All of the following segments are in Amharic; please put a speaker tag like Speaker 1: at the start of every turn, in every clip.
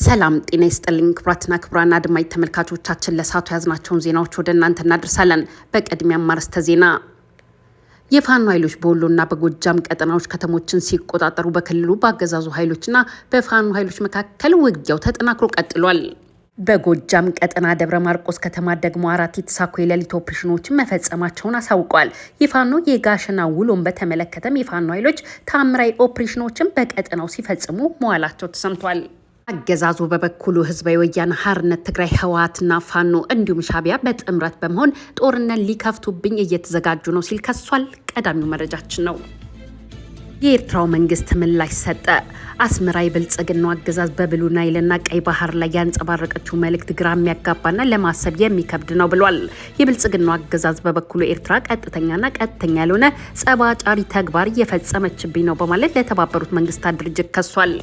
Speaker 1: ሰላም ጤና ይስጥልኝ ክቡራትና ክቡራን አድማጭ ተመልካቾቻችን ለሳቱ ያዝናቸውን ዜናዎች ወደ እናንተ እናደርሳለን። በቅድሚያም አርዕስተ ዜና። የፋኖ ኃይሎች በወሎና በጎጃም ቀጠናዎች ከተሞችን ሲቆጣጠሩ በክልሉ በአገዛዙ ኃይሎችና በፋኖ ኃይሎች መካከል ውጊያው ተጠናክሮ ቀጥሏል። በጎጃም ቀጠና ደብረ ማርቆስ ከተማ ደግሞ 4 የተሳኩ የሌሊት ኦፕሬሽኖችን መፈጸማቸውን አሳውቋል። የፋኖ የጋሸና ውሎን በተመለከተም የፋኖ ኃይሎች ታምራዊ ኦፕሬሽኖችን በቀጠናው ሲፈጽሙ መዋላቸው ተሰምቷል። አገዛዙ በበኩሉ ህዝባዊ ወያነ ሓርነት ትግራይ ህወሓትና ፋኖ እንዲሁም ሻዕቢያ በጥምረት በመሆን ጦርነት ሊከፍቱብኝ እየተዘጋጁ ነው ሲል ከሷል። ቀዳሚው መረጃችን ነው። የኤርትራው መንግስት ምላሽ ሰጠ። አስመራ የብልጽግናው አገዛዝ በብሉ ናይልና ቀይ ባህር ላይ ያንጸባረቀችው መልእክት ግራ የሚያጋባና ለማሰብ የሚከብድ ነው ብሏል። የብልጽግናው አገዛዝ በበኩሉ ኤርትራ ቀጥተኛ ያልሆነ ጸባጫሪ ተግባር እየፈጸመችብኝ ነው በማለት ለተባበሩት መንግስታት ድርጅት ከሷል።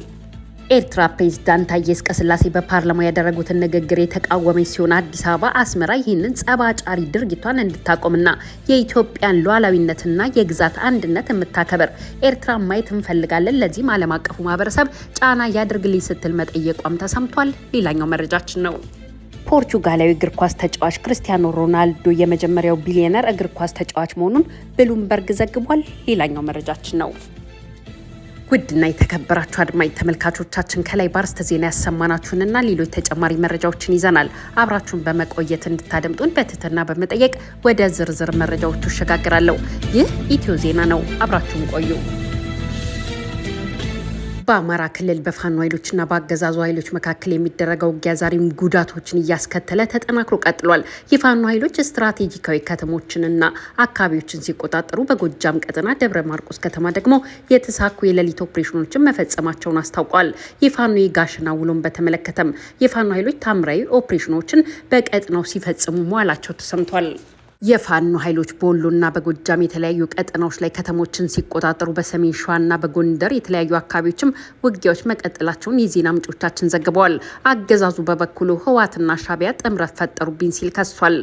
Speaker 1: ኤርትራ ፕሬዝዳንት ታዬ አጽቀሥላሴ በፓርላማ ያደረጉትን ንግግር የተቃወመች ሲሆን አዲስ አበባ አስመራ ይህንን ጸባጫሪ ድርጊቷን እንድታቆምና የኢትዮጵያን ሉዓላዊነትና የግዛት አንድነት የምታከብር ኤርትራ ማየት እንፈልጋለን፣ ለዚህም ዓለም አቀፉ ማህበረሰብ ጫና ያድርግልኝ ስትል መጠየቋም ተሰምቷል። ሌላኛው መረጃችን ነው። ፖርቹጋላዊ እግር ኳስ ተጫዋች ክርስቲያኖ ሮናልዶ የመጀመሪያው ቢሊዮነር እግር ኳስ ተጫዋች መሆኑን ብሉምበርግ ዘግቧል። ሌላኛው መረጃችን ነው። ውድና የተከበራችሁ አድማጭ ተመልካቾቻችን ከላይ በአርዕስተ ዜና ያሰማናችሁንና ሌሎች ተጨማሪ መረጃዎችን ይዘናል። አብራችሁን በመቆየት እንድታደምጡን በትህትና በመጠየቅ ወደ ዝርዝር መረጃዎቹ እሸጋግራለሁ። ይህ ኢትዮ ዜና ነው። አብራችሁን ቆዩ። በአማራ ክልል በፋኖ ኃይሎችና በአገዛዙ ኃይሎች መካከል የሚደረገው ውጊያ ዛሬም ጉዳቶችን እያስከተለ ተጠናክሮ ቀጥሏል። የፋኖ ኃይሎች ስትራቴጂካዊ ከተሞችንና አካባቢዎችን ሲቆጣጠሩ፣ በጎጃም ቀጠና ደብረ ማርቆስ ከተማ ደግሞ የተሳኩ የሌሊት ኦፕሬሽኖችን መፈጸማቸውን አስታውቋል። የፋኖ የጋሸና ውሎን በተመለከተም የፋኖ ኃይሎች ታምራዊ ኦፕሬሽኖችን በቀጠናው ሲፈጽሙ መዋላቸው ተሰምቷል። የፋኖ ኃይሎች በወሎና በጎጃም የተለያዩ ቀጠናዎች ላይ ከተሞችን ሲቆጣጠሩ በሰሜን ሸዋና በጎንደር የተለያዩ አካባቢዎችም ውጊያዎች መቀጠላቸውን የዜና ምንጮቻችን ዘግበዋል። አገዛዙ በበኩሉ ህወሓትና ሻዕቢያ ጥምረት ፈጠሩብኝ ሲል ከሷል።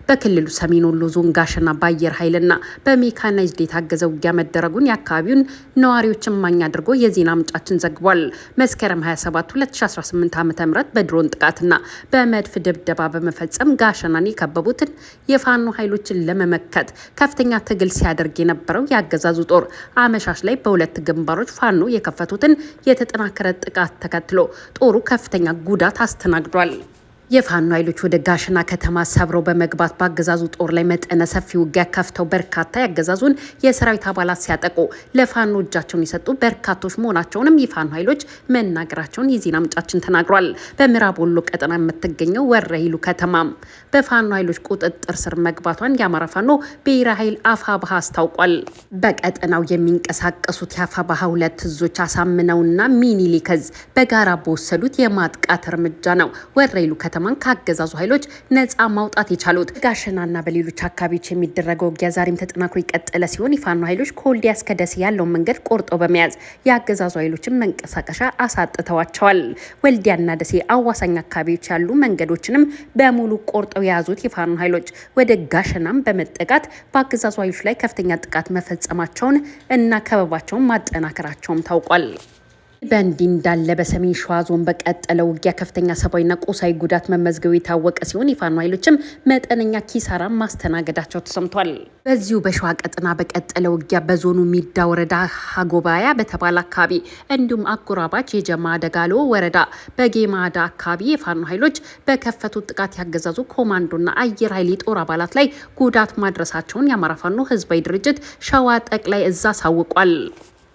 Speaker 1: በክልሉ ሰሜን ወሎ ዞን ጋሸና በአየር ኃይልና በሜካናይዝድ የታገዘ ውጊያ መደረጉን የአካባቢውን ነዋሪዎች እማኝ አድርጎ የዜና ምንጫችን ዘግቧል። መስከረም 27 2018 ዓ.ም በድሮን ጥቃትና በመድፍ ድብደባ በመፈጸም ጋሸናን የከበቡትን የፋኖ ኃይሎችን ለመመከት ከፍተኛ ትግል ሲያደርግ የነበረው የአገዛዙ ጦር አመሻሽ ላይ በሁለት ግንባሮች ፋኖ የከፈቱትን የተጠናከረ ጥቃት ተከትሎ ጦሩ ከፍተኛ ጉዳት አስተናግዷል። የፋኖ ኃይሎች ወደ ጋሸና ከተማ ሰብረው በመግባት በአገዛዙ ጦር ላይ መጠነ ሰፊ ውጊያ ከፍተው በርካታ የአገዛዙን የሰራዊት አባላት ሲያጠቁ ለፋኖ እጃቸውን የሰጡ በርካቶች መሆናቸውንም የፋኖ ኃይሎች መናገራቸውን የዜና ምንጫችን ተናግሯል። በምዕራብ ወሎ ቀጠና የምትገኘው ወረኢሉ ከተማም በፋኖ ኃይሎች ቁጥጥር ስር መግባቷን የአማራ ፋኖ ብሔራዊ ኃይል አፋብኃ አስታውቋል። በቀጠናው የሚንቀሳቀሱት የአፋብኃ ሁለት እዞች አሳምነውና ሚኒሊክ እዝ በጋራ በወሰዱት የማጥቃት እርምጃ ነው ወረኢሉ ከተማን ከአገዛዙ ኃይሎች ነፃ ማውጣት የቻሉት። ጋሸናና በሌሎች አካባቢዎች የሚደረገው ውጊያ ዛሬም ተጠናክሮ የቀጠለ ሲሆን የፋኖ ኃይሎች ከወልዲያ እስከ ደሴ ያለውን መንገድ ቆርጠው በመያዝ የአገዛዙ ኃይሎችን መንቀሳቀሻ አሳጥተዋቸዋል። ወልዲያና ደሴ አዋሳኝ አካባቢዎች ያሉ መንገዶችንም በሙሉ ቆርጠው የያዙት የፋኖ ኃይሎች ወደ ጋሸናም በመጠጋት በአገዛዙ ኃይሎች ላይ ከፍተኛ ጥቃት መፈጸማቸውን እና ከበባቸውን ማጠናከራቸውም ታውቋል። በእንዲህ እንዳለ በሰሜን ሸዋ ዞን በቀጠለው ውጊያ ከፍተኛ ሰብአዊና ቁሳዊ ጉዳት መመዝገቡ የታወቀ ሲሆን የፋኖ ኃይሎችም መጠነኛ ኪሳራ ማስተናገዳቸው ተሰምቷል። በዚሁ በሸዋ ቀጠና በቀጠለ ውጊያ በዞኑ ሚዳ ወረዳ ሀጎባያ በተባለ አካባቢ እንዲሁም አጎራባች የጀማ ደጋሎ ወረዳ በጌማዳ አካባቢ የፋኖ ኃይሎች በከፈቱት ጥቃት ያገዛዙ ኮማንዶና አየር ኃይል የጦር አባላት ላይ ጉዳት ማድረሳቸውን የአማራ ፋኖ ህዝባዊ ድርጅት ሸዋ ጠቅላይ እዝ አሳውቋል።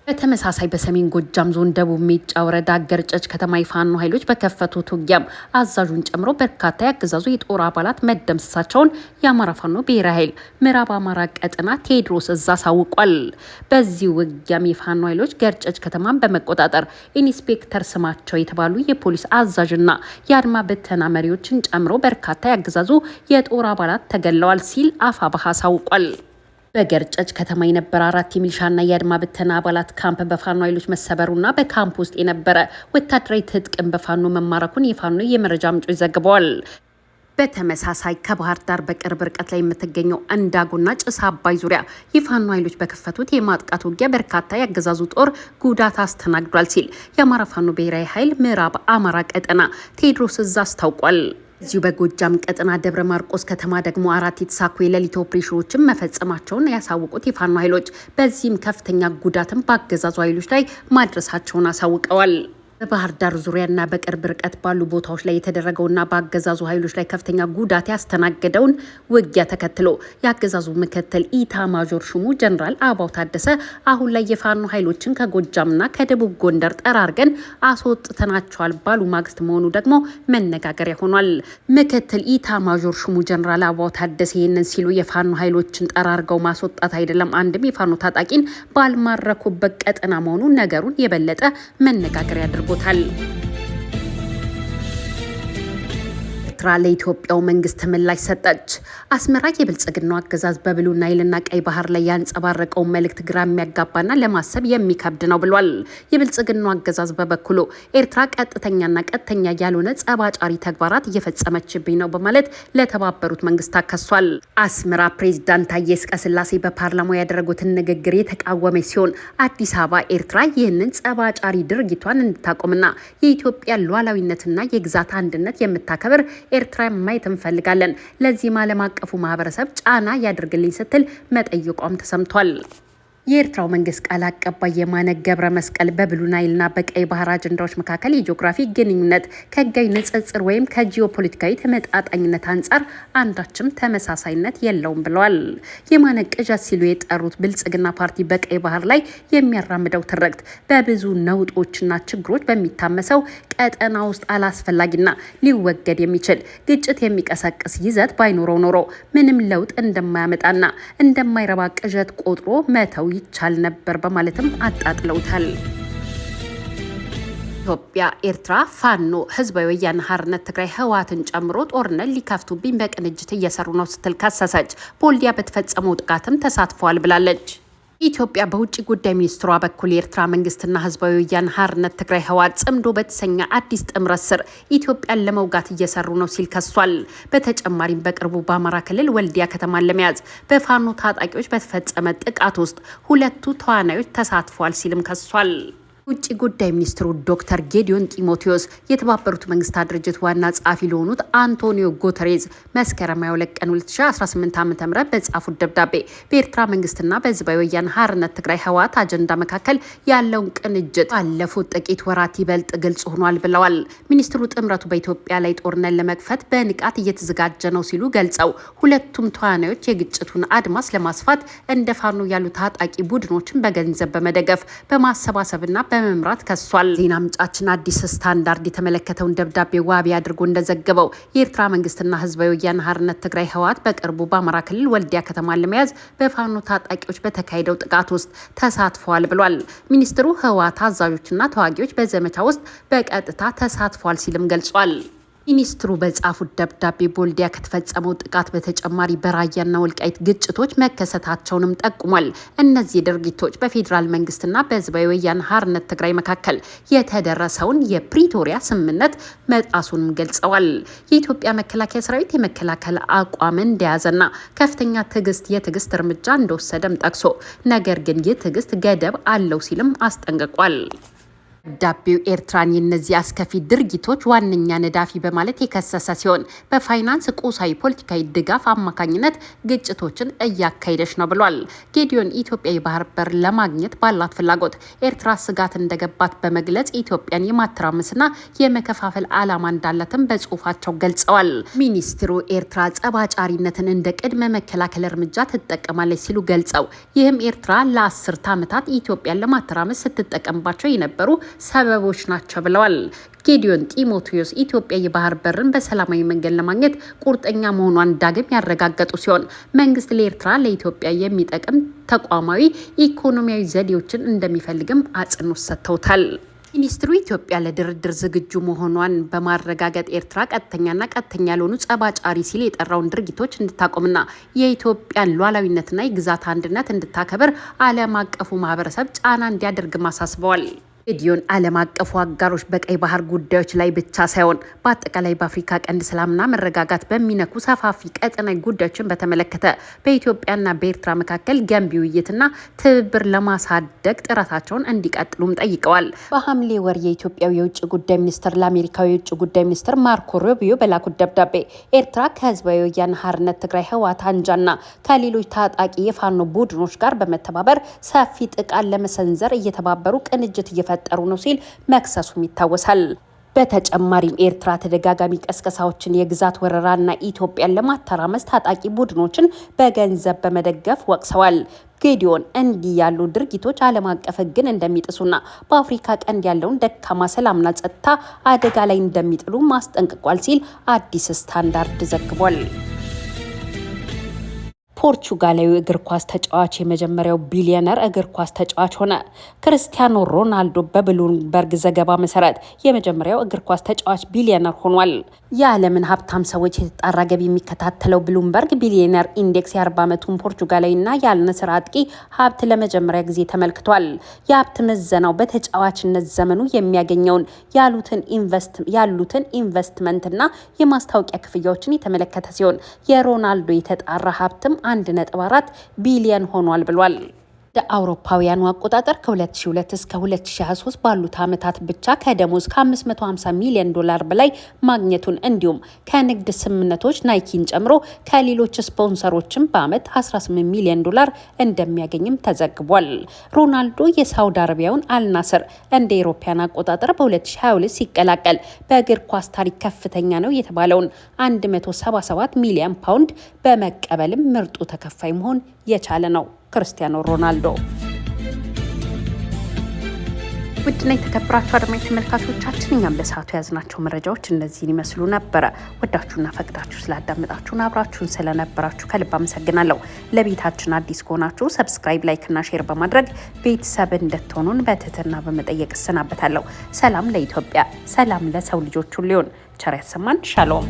Speaker 1: በተመሳሳይ በሰሜን ጎጃም ዞን ደቡብ ሜጫ ወረዳ ገርጨጭ ከተማ የፋኖ ኃይሎች በከፈቱት ውጊያም አዛዡን ጨምሮ በርካታ ያገዛዙ የጦር አባላት መደምሰሳቸውን የአማራ ፋኖ ብሔራዊ ኃይል ምዕራብ አማራ ቀጠና ቴዎድሮስ እዝ አሳውቋል። በዚህ ውጊያም የፋኖ ኃይሎች ገርጨጭ ከተማን በመቆጣጠር ኢንስፔክተር ስማቸው የተባሉ የፖሊስ አዛዥና የአድማ ብተና መሪዎችን ጨምሮ በርካታ ያገዛዙ የጦር አባላት ተገለዋል ሲል አፋብኃ አሳውቋል። በገርጨጭ ከተማ የነበረ 4 የሚሊሻና የአድማ ብተና አባላት ካምፕ በፋኖ ኃይሎች መሰበሩና በካምፕ ውስጥ የነበረ ወታደራዊ ትጥቅም በፋኖ መማረኩን የፋኖ የመረጃ ምንጮች ዘግበዋል። በተመሳሳይ ከባህር ዳር በቅርብ ርቀት ላይ የምትገኘው እንዳጎና ጭስ አባይ ዙሪያ የፋኖ ኃይሎች በከፈቱት የማጥቃት ውጊያ በርካታ ያገዛዙ ጦር ጉዳት አስተናግዷል ሲል የአማራ ፋኖ ብሔራዊ ኃይል ምዕራብ አማራ ቀጠና ቴዎድሮስ እዝ አስታውቋል። እዚሁ በጎጃም ቀጠና ደብረ ማርቆስ ከተማ ደግሞ 4 የተሳኩ የሌሊት ኦፕሬሽኖችን መፈጸማቸውን ያሳወቁት የፋኖ ኃይሎች በዚህም ከፍተኛ ጉዳትን በአገዛዙ ኃይሎች ላይ ማድረሳቸውን አሳውቀዋል። በባህር ዳር ዙሪያና በቅርብ ርቀት ባሉ ቦታዎች ላይ የተደረገውና በአገዛዙ ኃይሎች ላይ ከፍተኛ ጉዳት ያስተናገደውን ውጊያ ተከትሎ የአገዛዙ ምክትል ኢታማዦር ሹሙ ጀነራል አበባው ታደሰ አሁን ላይ የፋኖ ኃይሎችን ከጎጃምና ከደቡብ ጎንደር ጠራርገን አስወጥተናቸዋል ባሉ ማግስት መሆኑ ደግሞ መነጋገሪያ ሆኗል። ምክትል ኢታማዦር ሹሙ ጀነራል አበባው ታደሰ ይህንን ሲሉ የፋኖ ኃይሎችን ጠራርገው ማስወጣት አይደለም አንድም የፋኖ ታጣቂን ባልማረኩበት ቀጠና መሆኑ ነገሩን የበለጠ መነጋገሪያ አድርጓል። ኤርትራ ለኢትዮጵያው መንግስት ምላሽ ሰጠች። አስመራ የብልጽግናው አገዛዝ በብሉ ናይልና ቀይ ባህር ላይ ያንጸባረቀው መልእክት ግራ የሚያጋባና ለማሰብ የሚከብድ ነው ብሏል። የብልጽግናው አገዛዝ በበኩሉ ኤርትራ ቀጥተኛና ቀጥተኛ ያልሆነ ጸባጫሪ ተግባራት እየፈጸመችብኝ ነው በማለት ለተባበሩት መንግስታት ከሷል። አስመራ ፕሬዝዳንት ታዬ አጽቀሥላሴ በፓርላማው ያደረጉትን ንግግር የተቃወመ ሲሆን አዲስ አበባ ኤርትራ ይህንን ጸባጫሪ ድርጊቷን እንድታቆምና የኢትዮጵያ ሉዓላዊነትና የግዛት አንድነት የምታከብር ኤርትራ ማየት እንፈልጋለን፣ ለዚህም ዓለም አቀፉ ማህበረሰብ ጫና ያድርግልኝ ስትል መጠየቋም ተሰምቷል። የኤርትራው መንግስት ቃል አቀባይ የማነ ገብረ መስቀል በብሉ ናይልና በቀይ ባህር አጀንዳዎች መካከል የጂኦግራፊ ግንኙነት ከህጋዊ ንጽጽር ወይም ከጂኦፖለቲካዊ ተመጣጣኝነት አንጻር አንዳችም ተመሳሳይነት የለውም ብለዋል። የማነ ቅዠት ሲሉ የጠሩት ብልጽግና ፓርቲ በቀይ ባህር ላይ የሚያራምደው ትርክት በብዙ ነውጦችና ችግሮች በሚታመሰው ቀጠና ውስጥ አላስፈላጊና ሊወገድ የሚችል ግጭት የሚቀሰቅስ ይዘት ባይኖረው ኖሮ ምንም ለውጥ እንደማያመጣና እንደማይረባ ቅዠት ቆጥሮ መተው ይቻል ነበር በማለትም አጣጥለውታል። ኢትዮጵያ ኤርትራ ፋኖ ህዝባዊ ወያነ ሓርነት ትግራይ ህወሓትን ጨምሮ ጦርነት ሊከፍቱብኝ በቅንጅት እየሰሩ ነው ስትል ከሰሰች። በወልዲያ በተፈጸመው ጥቃትም ተሳትፈዋል ብላለች። ኢትዮጵያ በውጭ ጉዳይ ሚኒስትሯ በኩል የኤርትራ መንግስትና ህዝባዊ ወያነ ሓርነት ትግራይ ህወሓት ጽምዶ በተሰኘ አዲስ ጥምረት ስር ኢትዮጵያን ለመውጋት እየሰሩ ነው ሲል ከሷል። በተጨማሪም በቅርቡ በአማራ ክልል ወልዲያ ከተማን ለመያዝ በፋኖ ታጣቂዎች በተፈጸመ ጥቃት ውስጥ 2 ተዋናዮች ተሳትፈዋል ሲልም ከሷል። ውጭ ጉዳይ ሚኒስትሩ ዶክተር ጌዲዮን ጢሞቴዎስ የተባበሩት መንግስታት ድርጅት ዋና ጸሐፊ ለሆኑት አንቶኒዮ ጉተሬዝ መስከረም 22 ቀን 2018 ዓ.ም በጻፉት ደብዳቤ በኤርትራ መንግስትና በህዝባዊ ወያነ ሓርነት ትግራይ ህወሓት አጀንዳ መካከል ያለውን ቅንጅት ባለፉት ጥቂት ወራት ይበልጥ ግልጽ ሆኗል ብለዋል። ሚኒስትሩ ጥምረቱ በኢትዮጵያ ላይ ጦርነት ለመክፈት በንቃት እየተዘጋጀ ነው ሲሉ ገልጸው ሁለቱም ተዋናዮች የግጭቱን አድማስ ለማስፋት እንደ ፋኖ ያሉ ታጣቂ ቡድኖችን በገንዘብ በመደገፍ በማሰባሰብና በመምራት ከሷል። ዜና ምንጫችን አዲስ ስታንዳርድ የተመለከተውን ደብዳቤ ዋቢ አድርጎ እንደዘገበው የኤርትራ መንግስትና ህዝባዊ ወያነ ሓርነት ትግራይ ህወሓት በቅርቡ በአማራ ክልል ወልዲያ ከተማን ለመያዝ በፋኖ ታጣቂዎች በተካሄደው ጥቃት ውስጥ ተሳትፈዋል ብሏል። ሚኒስትሩ ህወሓት አዛዦችና ተዋጊዎች በዘመቻ ውስጥ በቀጥታ ተሳትፈዋል ሲልም ገልጿል። ሚኒስትሩ በጻፉት ደብዳቤ በወልዲያ ከተፈጸመው ጥቃት በተጨማሪ በራያና ወልቃይት ግጭቶች መከሰታቸውንም ጠቁሟል። እነዚህ ድርጊቶች በፌዴራል መንግስትና በህዝባዊ ወያነ ሓርነት ትግራይ መካከል የተደረሰውን የፕሪቶሪያ ስምምነት መጣሱንም ገልጸዋል። የኢትዮጵያ መከላከያ ሰራዊት የመከላከል አቋም እንደያዘና ከፍተኛ የትዕግስት እርምጃ እንደወሰደም ጠቅሶ ነገር ግን ይህ ትዕግስት ገደብ አለው ሲልም አስጠንቅቋል። ደብዳቤው ኤርትራን የነዚህ አስከፊ ድርጊቶች ዋነኛ ነዳፊ በማለት የከሰሰ ሲሆን በፋይናንስ ቁሳዊ ፖለቲካዊ ድጋፍ አማካኝነት ግጭቶችን እያካሄደች ነው ብሏል። ጌዲዮን ኢትዮጵያ የባህር በር ለማግኘት ባላት ፍላጎት ኤርትራ ስጋት እንደገባት በመግለጽ ኢትዮጵያን የማተራመስና የመከፋፈል ዓላማ እንዳላትም በጽሁፋቸው ገልጸዋል። ሚኒስትሩ ኤርትራ ጸባጫሪነትን እንደ ቅድመ መከላከል እርምጃ ትጠቀማለች ሲሉ ገልጸው ይህም ኤርትራ ለ10 ዓመታት ኢትዮጵያን ለማተራመስ ስትጠቀምባቸው የነበሩ ሰበቦች ናቸው ብለዋል። ጌዲዮን ጢሞቴዎስ ኢትዮጵያ የባህር በርን በሰላማዊ መንገድ ለማግኘት ቁርጠኛ መሆኗን ዳግም ያረጋገጡ ሲሆን መንግስት ለኤርትራ ለኢትዮጵያ የሚጠቅም ተቋማዊ ኢኮኖሚያዊ ዘዴዎችን እንደሚፈልግም አጽንኦት ሰጥተውታል። ሚኒስትሩ ኢትዮጵያ ለድርድር ዝግጁ መሆኗን በማረጋገጥ ኤርትራ ቀጥተኛና ቀጥተኛ ያልሆኑ ጸባጫሪ ሲል የጠራውን ድርጊቶች እንድታቆምና የኢትዮጵያን ሉዓላዊነትና የግዛት አንድነት እንድታከብር ዓለም አቀፉ ማህበረሰብ ጫና እንዲያደርግም አሳስበዋል። ጌዲዮን ዓለም አቀፉ አጋሮች በቀይ ባህር ጉዳዮች ላይ ብቻ ሳይሆን በአጠቃላይ በአፍሪካ ቀንድ ሰላምና መረጋጋት በሚነኩ ሰፋፊ ቀጠናዊ ጉዳዮችን በተመለከተ በኢትዮጵያና በኤርትራ መካከል ገንቢ ውይይትና ትብብር ለማሳደግ ጥረታቸውን እንዲቀጥሉም ጠይቀዋል። በሐምሌ ወር የኢትዮጵያው የውጭ ጉዳይ ሚኒስትር ለአሜሪካዊ የውጭ ጉዳይ ሚኒስትር ማርኮ ሩቢዮ በላኩት ደብዳቤ ኤርትራ ከህዝባዊ ወያነ ሓርነት ትግራይ ህወሓት አንጃና ከሌሎች ታጣቂ የፋኖ ቡድኖች ጋር በመተባበር ሰፊ ጥቃት ለመሰንዘር እየተባበሩ ቅንጅት ጠሩ ነው ሲል መክሰሱም ይታወሳል። በተጨማሪም ኤርትራ ተደጋጋሚ ቀስቀሳዎችን፣ የግዛት ወረራና ኢትዮጵያን ለማተራመስ ታጣቂ ቡድኖችን በገንዘብ በመደገፍ ወቅሰዋል። ጌዲዮን እንዲህ ያሉ ድርጊቶች ዓለም አቀፍ ሕግን እንደሚጥሱና በአፍሪካ ቀንድ ያለውን ደካማ ሰላምና ጸጥታ አደጋ ላይ እንደሚጥሉ ማስጠንቅቋል ሲል አዲስ ስታንዳርድ ዘግቧል። ፖርቹጋላዊ እግር ኳስ ተጫዋች የመጀመሪያው ቢሊዮነር እግር ኳስ ተጫዋች ሆነ። ክርስቲያኖ ሮናልዶ በብሉምበርግ ዘገባ መሰረት የመጀመሪያው እግር ኳስ ተጫዋች ቢሊዮነር ሆኗል። የዓለምን ሀብታም ሰዎች የተጣራ ገቢ የሚከታተለው ብሉምበርግ ቢሊዮነር ኢንዴክስ የ40 ዓመቱን ፖርቹጋላዊና ያልነስር አጥቂ ሀብት ለመጀመሪያ ጊዜ ተመልክቷል። የሀብት ምዘናው በተጫዋችነት ዘመኑ የሚያገኘውን ያሉትን ኢንቨስትመንትና የማስታወቂያ ክፍያዎችን የተመለከተ ሲሆን የሮናልዶ የተጣራ ሀብትም 1.4 ቢሊዮን ሆኗል ብሏል። አውሮፓውያኑ አቆጣጠር ከ2002 እስከ 2023 ባሉት ዓመታት ብቻ ከደሞዝ ከ550 ሚሊዮን ዶላር በላይ ማግኘቱን እንዲሁም ከንግድ ስምምነቶች ናይኪን ጨምሮ ከሌሎች ስፖንሰሮችም በዓመት 18 ሚሊዮን ዶላር እንደሚያገኝም ተዘግቧል። ሮናልዶ የሳውዲ አረቢያውን አልናስር እንደ አውሮፓውያን አቆጣጠር በ2022 ሲቀላቀል በእግር ኳስ ታሪክ ከፍተኛ ነው የተባለውን 177 ሚሊዮን ፓውንድ በመቀበልም ምርጡ ተከፋይ መሆን የቻለ ነው። ክርስቲያኖ ሮናልዶ። ውድና የተከበራችሁ አድማጭ ተመልካቾቻችን እኛም ለሰዓቱ የያዝናቸው መረጃዎች እነዚህን ይመስሉ ነበረ። ወዳችሁና ፈቅዳችሁ ስላዳመጣችሁን አብራችሁን ስለነበራችሁ ከልብ አመሰግናለሁ። ለቤታችን አዲስ ከሆናችሁ ሰብስክራይብ፣ ላይክ እና ሼር በማድረግ ቤተሰብ እንድትሆኑን በትህትና በመጠየቅ እሰናበታለሁ። ሰላም ለኢትዮጵያ፣ ሰላም ለሰው ልጆች ሁሉ ይሁን። ቸር ያሰማን። ሻሎም